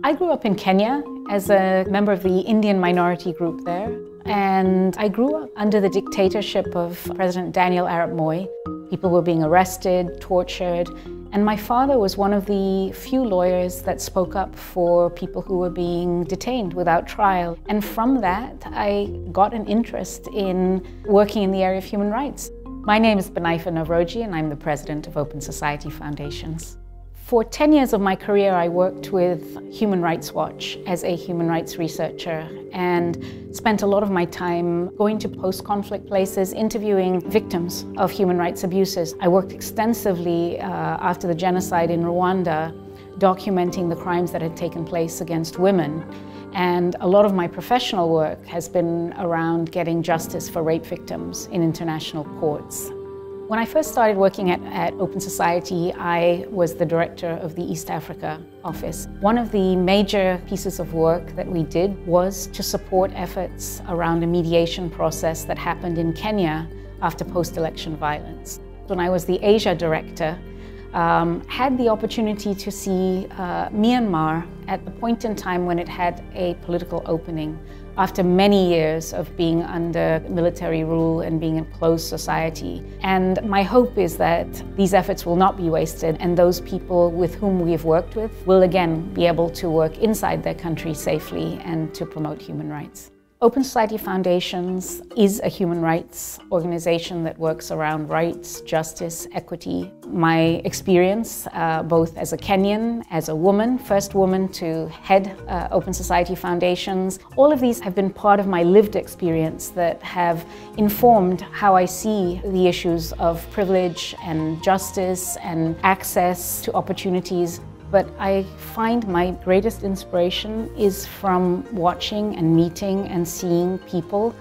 I grew up in Kenya as a member of the Indian minority group there, and I grew up under the dictatorship of President Daniel Arap Moi. People were being arrested, tortured, and my father was one of the few lawyers that spoke up for people who were being detained without trial. And from that, I got an interest in working in the area of human rights. My name is Binaifer Nowrojee, and I'm the president of Open Society Foundations. For 10 years of my career, I worked with Human Rights Watch as a human rights researcher and spent a lot of my time going to post-conflict places, interviewing victims of human rights abuses. I worked extensively after the genocide in Rwanda, documenting the crimes that had taken place against women. And a lot of my professional work has been around getting justice for rape victims in international courts. When I first started working at Open Society, I was the director of the East Africa office. One of the major pieces of work that we did was to support efforts around a mediation process that happened in Kenya after post-election violence. When I was the Asia director, had the opportunity to see Myanmar at the point in time when it had a political opening after many years of being under military rule and being a closed society. And my hope is that these efforts will not be wasted, and those people with whom we have worked with will again be able to work inside their country safely and to promote human rights. Open Society Foundations is a human rights organization that works around rights, justice, equity. My experience, both as a Kenyan, as a woman, first woman to head Open Society Foundations, all of these have been part of my lived experience that have informed how I see the issues of privilege and justice and access to opportunities. But I find my greatest inspiration is from watching and meeting and seeing people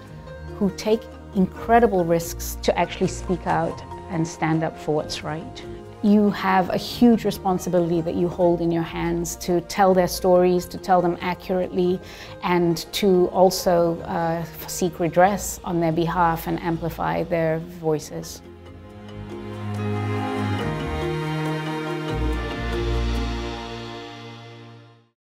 who take incredible risks to actually speak out and stand up for what's right. You have a huge responsibility that you hold in your hands to tell their stories, to tell them accurately, and to also seek redress on their behalf and amplify their voices.